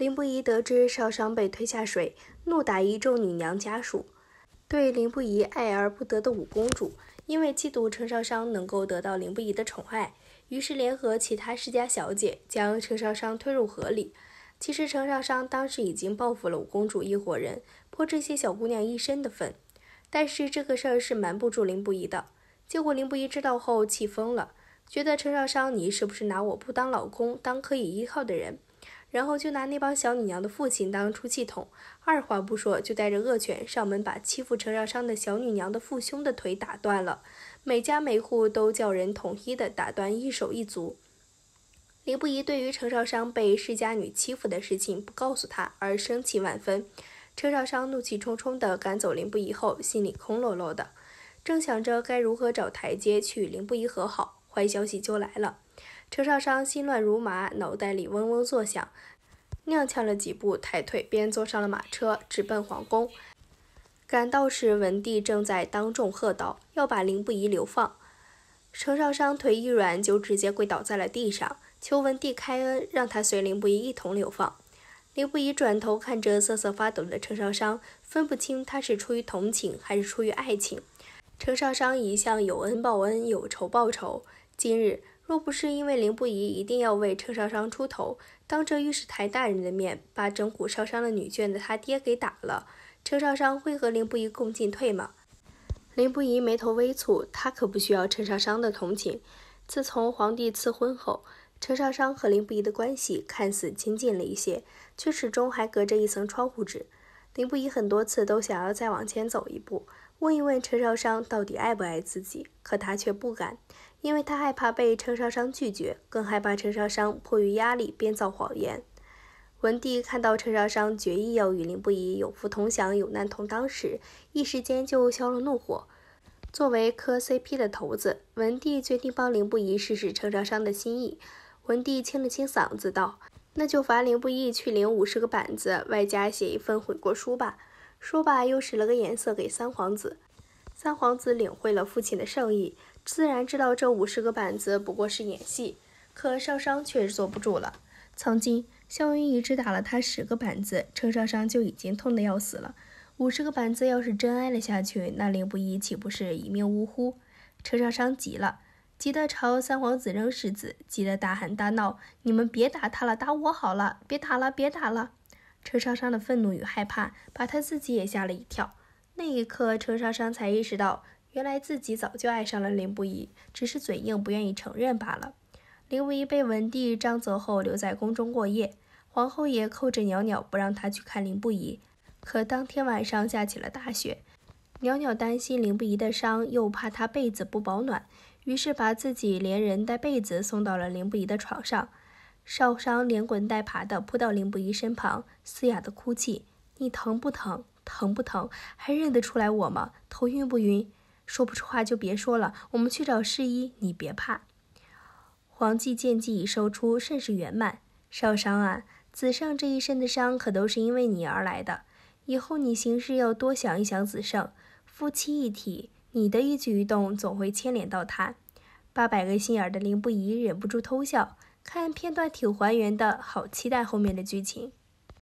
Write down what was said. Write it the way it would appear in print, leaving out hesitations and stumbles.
林不疑得知少商被推下水，怒打一众女娘家属，对林不疑爱而不得的五公主，因为嫉妒程少商能够得到林不疑的宠爱，于是联合其他世家小姐将程少商推入河里。其实程少商当时已经报复了五公主一伙人，泼这些小姑娘一身的粪，但是这个事儿是瞒不住林不疑的。结果林不疑知道后气疯了，觉得程少商你是不是拿我不当老公当可以依靠的人，然后就拿那帮小女娘的父亲当出气筒，二话不说就带着恶犬上门把欺负程少商的小女娘的父兄的腿打断了，每家每户都叫人统一的打断一手一足。林不疑对于程少商被世家女欺负的事情不告诉他而生气万分，程少商怒气冲冲地赶走林不疑后，心里空落落的，正想着该如何找台阶去与林不疑和好，坏消息就来了。程少商心乱如麻，脑袋里嗡嗡作响，踉跄了几步，抬腿便坐上了马车，直奔皇宫。赶到时，文帝正在当众喝道，要把林不疑流放。程少商腿一软，就直接跪倒在了地上，求文帝开恩，让他随林不疑一同流放。林不疑转头看着瑟瑟发抖的程少商，分不清他是出于同情还是出于爱情。程少商一向有恩报恩，有仇报仇，今日若不是因为林不疑一定要为程少商出头，当着御史台大人的面把整蛊烧伤了女眷的他爹给打了，程少商会和林不疑共进退吗？林不疑眉头微蹙，他可不需要程少商的同情。自从皇帝赐婚后，程少商和林不疑的关系看似亲近了一些，却始终还隔着一层窗户纸。林不疑很多次都想要再往前走一步，问一问程少商到底爱不爱自己，可他却不敢，因为他害怕被程少商拒绝，更害怕程少商迫于压力编造谎言。文帝看到程少商决意要与林不疑有福同享有难同当时，一时间就消了怒火。作为磕 CP 的头子，文帝决定帮林不疑试试程少商的心意。文帝清了清嗓子道，那就罚林不疑去领50个板子，外加写一份悔过书吧。说罢又使了个眼色给三皇子。三皇子领会了父亲的圣意，自然知道这50个板子不过是演戏，可少商却坐不住了。曾经萧云仪只打了他10个板子，程少商就已经痛得要死了，50个板子要是真挨了下去，那林不疑岂不是一命呜呼？程少商急了，急得朝三皇子扔柿子，急得大喊大闹，你们别打他了，打我好了，别打了，别打了。程少商的愤怒与害怕把他自己也吓了一跳。那一刻，程少商才意识到，原来自己早就爱上了林不疑，只是嘴硬不愿意承认罢了。林不疑被文帝杖责后留在宫中过夜，皇后也扣着袅袅不让他去看林不疑。可当天晚上下起了大雪，袅袅担心林不疑的伤，又怕他被子不保暖，于是把自己连人带被子送到了林不疑的床上。少商连滚带爬地扑到林不疑身旁，嘶哑地哭泣，你疼不疼？疼不疼？还认得出来我吗？头晕不晕？说不出话就别说了，我们去找侍医，你别怕。皇帝见计已受出，甚是圆满。少商啊，子胜这一身的伤可都是因为你而来的，以后你行事要多想一想子胜，夫妻一体，你的一举一动总会牵连到他。800个心眼的林不疑忍不住偷笑，看片段挺还原的，好期待后面的剧情。